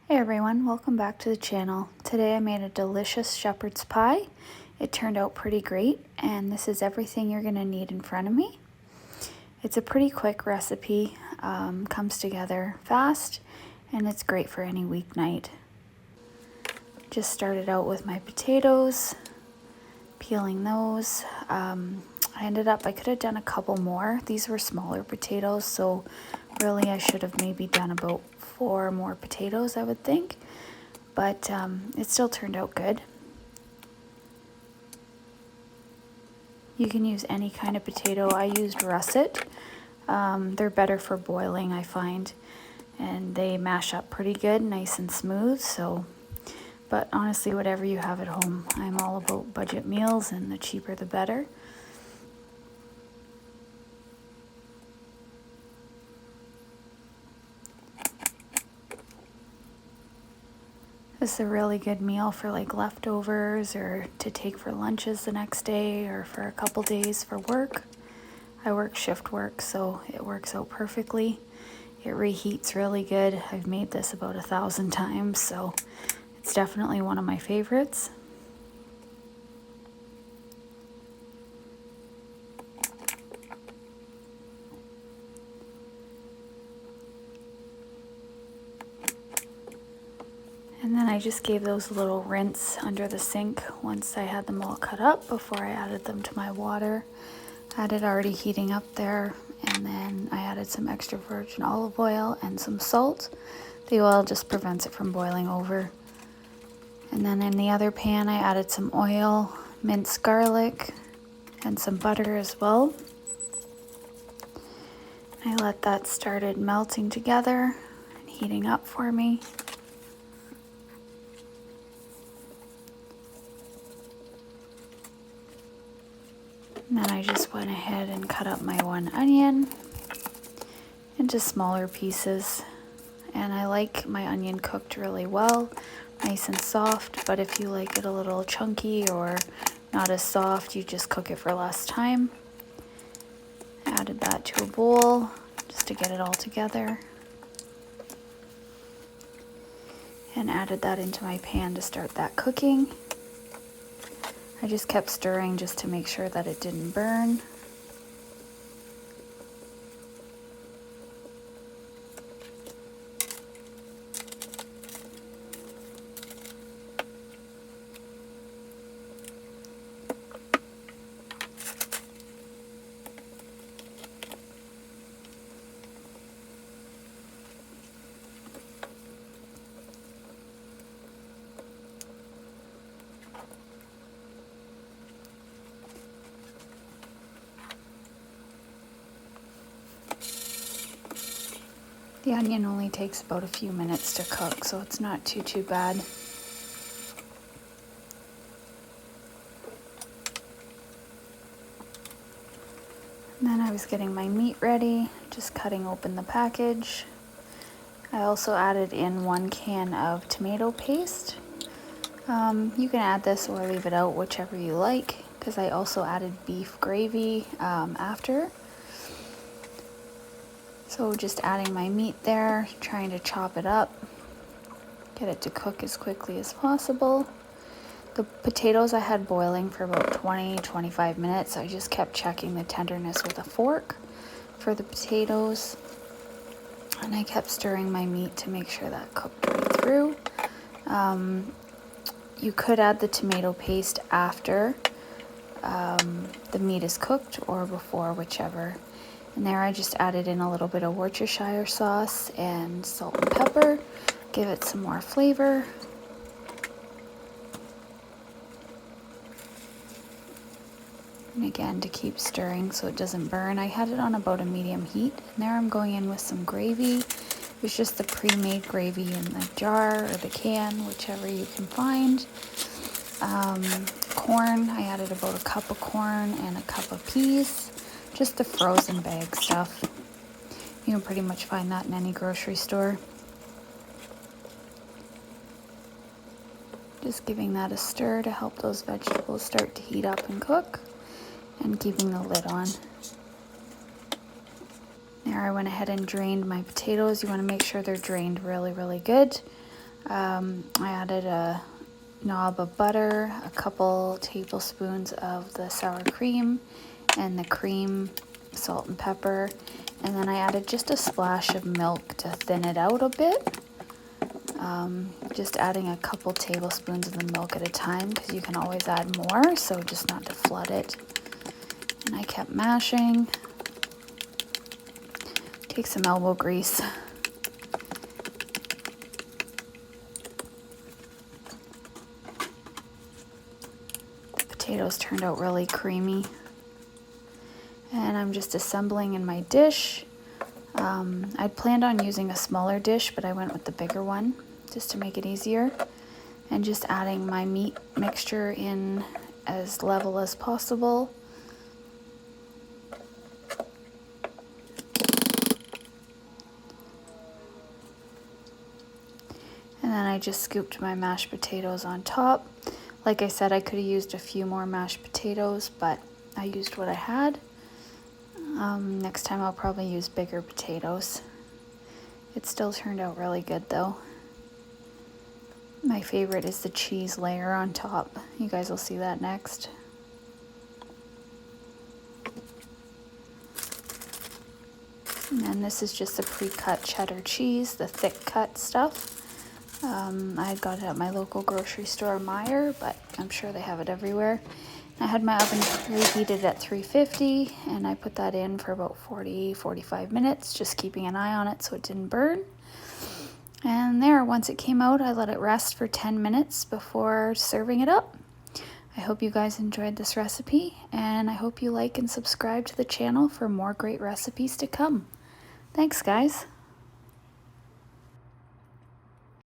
Hey everyone, welcome back to the channel. Today I made a delicious shepherd's pie. It turned out pretty great, and this is everything you're going to need in front of me. It's a pretty quick recipe, comes together fast, and it's great for any weeknight. Just started out with my potatoes, peeling those. I could have done a couple more. These were smaller potatoes, so really I should have maybe done about 4 more potatoes, I would think. But it still turned out good. You can use any kind of potato. I used russet. They're better for boiling, I find. And they mash up pretty good, nice and smooth. But honestly, whatever you have at home. I'm all about budget meals, and the cheaper the better. This is a really good meal for like leftovers or to take for lunches the next day or for a couple days for work. I work shift work, so it works out perfectly. It reheats really good. I've made this about 1,000 times, so it's definitely one of my favorites. And then I just gave those a little rinse under the sink once I had them all cut up before I added them to my water. I had it already heating up there, and then I added some extra virgin olive oil and some salt. The oil just prevents it from boiling over. And then in the other pan I added some oil, minced garlic, and some butter as well. I let that started melting together and heating up for me. And then I just went ahead and cut up my 1 onion into smaller pieces. And I like my onion cooked really well, nice and soft, but if you like it a little chunky or not as soft, you just cook it for less time. I added that to a bowl just to get it all together. And added that into my pan to start that cooking. I just kept stirring just to make sure that it didn't burn. The onion only takes about a few minutes to cook, so it's not too bad. And then I was getting my meat ready, just cutting open the package. I also added in 1 can of tomato paste. You can add this or leave it out, whichever you like, because I also added beef gravy after. So just adding my meat there, trying to chop it up, get it to cook as quickly as possible. The potatoes I had boiling for about 20-25 minutes. I just kept checking the tenderness with a fork for the potatoes. And I kept stirring my meat to make sure that cooked right through. You could add the tomato paste after the meat is cooked or before, whichever. And there I just added in a little bit of Worcestershire sauce and salt and pepper. Give it some more flavor. And again, to keep stirring so it doesn't burn. I had it on about a medium heat. And there I'm going in with some gravy. It was just the pre-made gravy in the jar or the can, whichever you can find. Corn, I added about a cup of corn and a cup of peas. Just the frozen bag stuff. You can pretty much find that in any grocery store. Just giving that a stir to help those vegetables start to heat up and cook, and keeping the lid on. There I went ahead and drained my potatoes. You want to make sure they're drained really good. I added a knob of butter, a couple tablespoons of the sour cream, and the cream, salt and pepper, and then I added just a splash of milk to thin it out a bit. Just adding a couple tablespoons of the milk at a time because you can always add more, so just not to flood it. And I kept mashing. Take some elbow grease. The potatoes turned out really creamy. And I'm just assembling in my dish. I'd planned on using a smaller dish, but I went with the bigger one just to make it easier. And just adding my meat mixture in as level as possible. And then I just scooped my mashed potatoes on top. Like I said, I could have used a few more mashed potatoes, but I used what I had. Next time I'll probably use bigger potatoes. It still turned out really good though. My favorite is the cheese layer on top. You guys will see that next. And then this is just the pre-cut cheddar cheese, the thick cut stuff. I got it at my local grocery store, Meijer, but I'm sure they have it everywhere. I had my oven preheated at 350 and I put that in for about 40-45 minutes, just keeping an eye on it so it didn't burn. And there, once it came out, I let it rest for 10 minutes before serving it up. I hope you guys enjoyed this recipe, and I hope you like and subscribe to the channel for more great recipes to come. Thanks, guys.